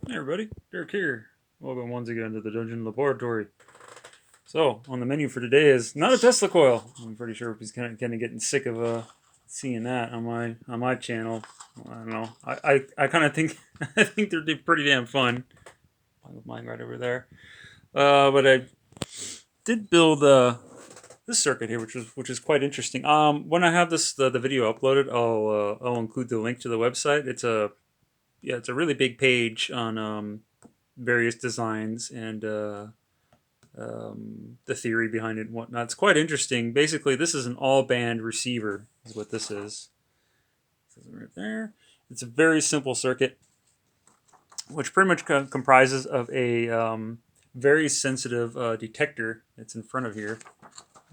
Hey everybody, Dirk here. Welcome once again to the Dungeon Laboratory. So, on the menu for today is not a Tesla coil. I'm pretty sure he's kind of getting sick of seeing that on my channel. I don't know. I kind of think I think they're pretty damn fun. With mine right over there. But I did build this circuit here, which is quite interesting. When I have the video uploaded, I'll include the link to the website. It's a really big page on various designs and the theory behind it and whatnot. It's quite interesting. Basically, this is an all-band receiver, is what this is. This is right there. It's a very simple circuit, which pretty much comprises of a very sensitive detector that's in front of here.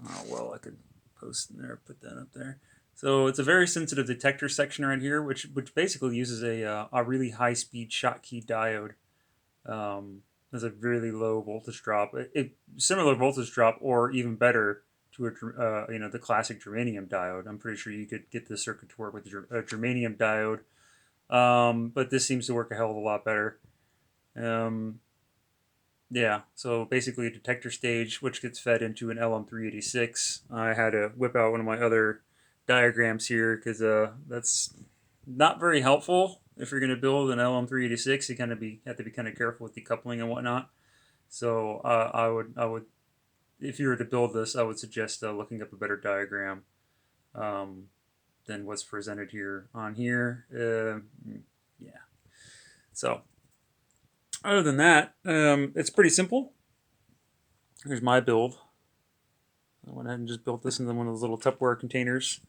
Oh, well, I could post in there, put that up there. So it's a very sensitive detector section right here, which basically uses a really high speed Schottky diode. There's a really low voltage drop. Similar voltage drop, or even better to the classic germanium diode. I'm pretty sure you could get this circuit to work with a germanium diode, but this seems to work a hell of a lot better. Um, yeah, so basically a detector stage which gets fed into an LM386. I had to whip out one of my other diagrams here because that's not very helpful if you're going to build an LM386. You have to be kind of careful with decoupling and whatnot. So I would if you were to build this, I would suggest looking up a better diagram um, than what's presented here on here. Yeah. So other than that, it's pretty simple. Here's my build. I went ahead and just built this into one of those little Tupperware containers.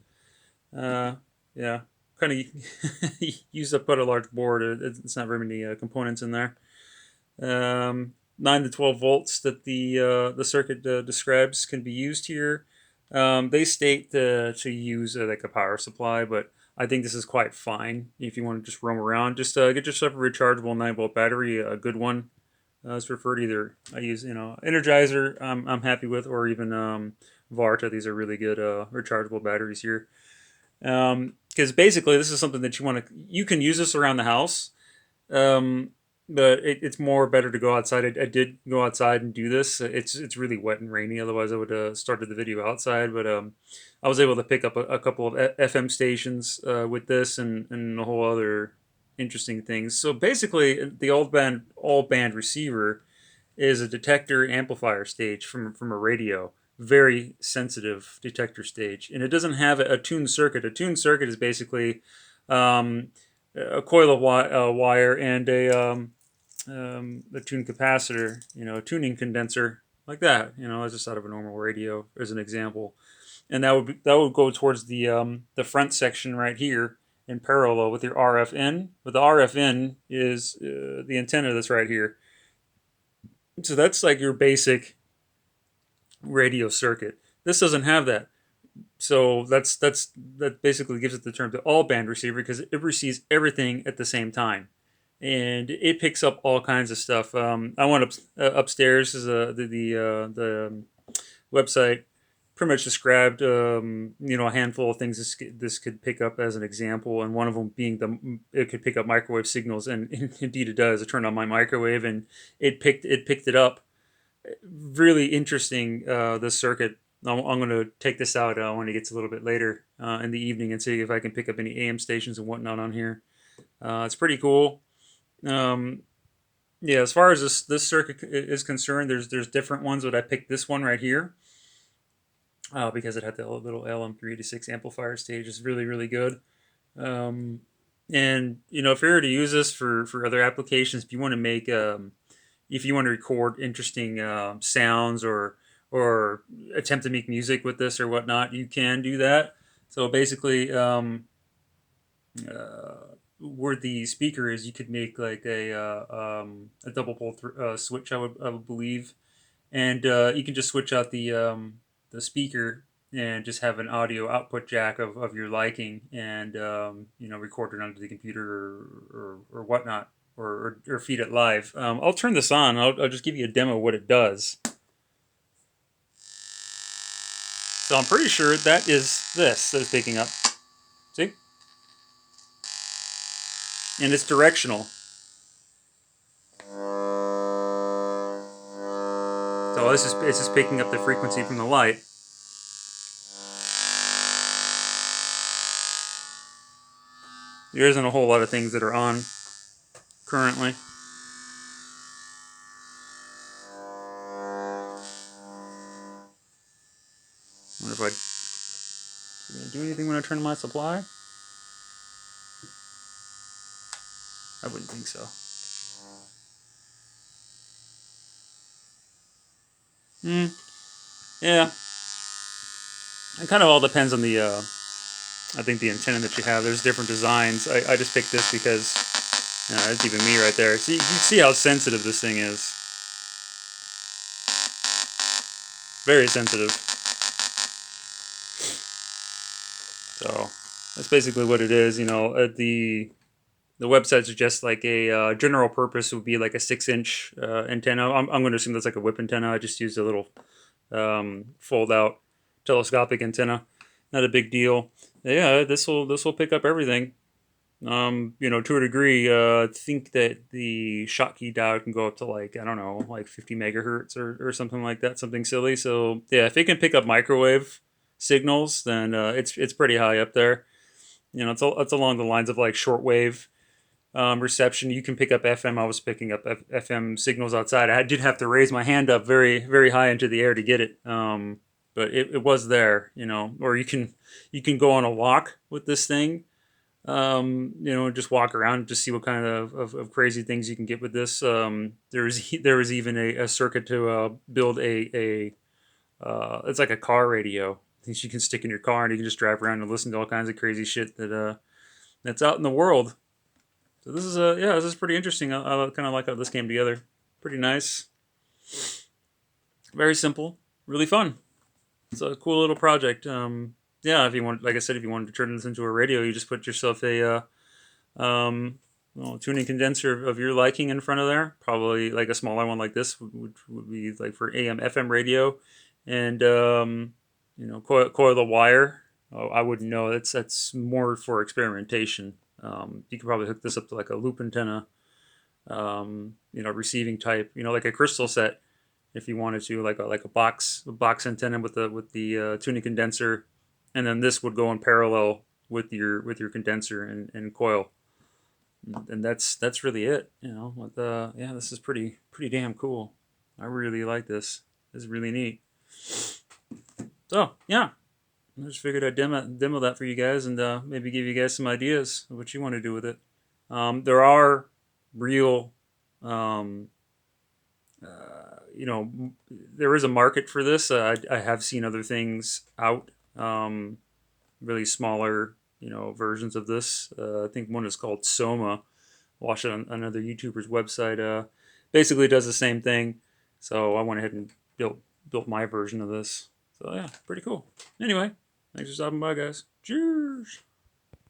Uh, yeah, kind of used up quite a large board. It's not very many components in there. 9 to 12 volts that the circuit describes can be used here. They state to use like a power supply, but I think this is quite fine if you want to just roam around. Just get yourself a rechargeable 9-volt battery, a good one. It's preferred either. I use Energizer. I'm happy with, or even Varta. These are really good rechargeable batteries here. Because basically, this is something that you can use this around the house. Um, but it's more better to go outside. I did go outside and do this. It's really wet and rainy. Otherwise, I would have started the video outside. But I was able to pick up a couple of FM stations with this and a whole other interesting things. So basically, the all band receiver is a detector amplifier stage from a radio. Very sensitive detector stage, and it doesn't have a tuned circuit. A tuned circuit is basically um, a coil of wire and a tuned capacitor, a tuning condenser like that. That's just out of a normal radio as an example, and that would go towards the front section right here in parallel with your RF in. But the RF in is the antenna that's right here. So that's like your basic radio circuit. This doesn't have that. So that basically gives it the term the all band receiver because it receives everything at the same time, and it picks up all kinds of stuff. I went upstairs is the website pretty much described a handful of things this could pick up as an example, and one of them being it could pick up microwave signals, and indeed it does. I turned on my microwave and it picked it up. Really interesting, this circuit. I'm going to take this out when it gets a little bit later in the evening and see if I can pick up any AM stations and whatnot on here. It's pretty cool. Um, yeah, as far as this circuit is concerned, there's different ones, but I picked this one right here because it had the little LM386 amplifier stage. It's really really good. Um, and if you were to use this for other applications, if you want to record interesting sounds or attempt to make music with this or whatnot, you can do that. So basically, where the speaker is, you could make like a double pole switch. I would believe, and you can just switch out the speaker and just have an audio output jack of your liking, and record it onto the computer or whatnot, or feed it live. I'll turn this on. I'll just give you a demo of what it does. So I'm pretty sure that is this that is picking up. See, and it's directional. this is it's just picking up the frequency from the light. There isn't a whole lot of things that are on currently. I wonder if I'd do anything when I turn my supply. I wouldn't think so. Yeah. It kind of all depends on the, I think the antenna that you have. There's different designs. I just picked this because, that's even me right there. See, you can see how sensitive this thing is. Very sensitive. So, that's basically what it is. The website suggests like a general purpose would be like a 6-inch antenna. I'm going to assume that's like a whip antenna. I just used a little fold-out telescopic antenna. Not a big deal. Yeah, this will pick up everything. To a degree. I think that the Schottky diode can go up to like, I don't know, like 50 megahertz or something like that, something silly. So yeah, if it can pick up microwave signals, then it's pretty high up there. It's along the lines of like shortwave reception. You can pick up FM. I was picking up FM signals outside. I did have to raise my hand up very, very high into the air to get it. But it was there, or you can go on a walk with this thing, just walk around and just see what kind of crazy things you can get with this. There was even a circuit to build it's like a car radio. Things you can stick in your car and you can just drive around and listen to all kinds of crazy shit that's out in the world. So this is pretty interesting. I kind of like how this came together. Pretty nice. Very simple. Really fun. It's a cool little project. If you want, like I said, if you wanted to turn this into a radio, you just put yourself a tuning condenser of your liking in front of there. Probably like a smaller one like this would be like for AM FM radio, and coil the wire. Oh, I wouldn't know. That's more for experimentation. You could probably hook this up to like a loop antenna, receiving type, like a crystal set, if you wanted to, like a box antenna with the tuning condenser, and then this would go in parallel with your condenser and coil, and that's really it. This is pretty damn cool. I really like this. This is really neat. So yeah. I just figured I'd demo that for you guys and maybe give you guys some ideas of what you want to do with it. There are real, there is a market for this. I have seen other things out, really smaller, versions of this. I think one is called Soma. Watch it on another YouTuber's website. Basically does the same thing. So I went ahead and built my version of this. So yeah, pretty cool. Anyway. Thanks for stopping by, guys. Cheers!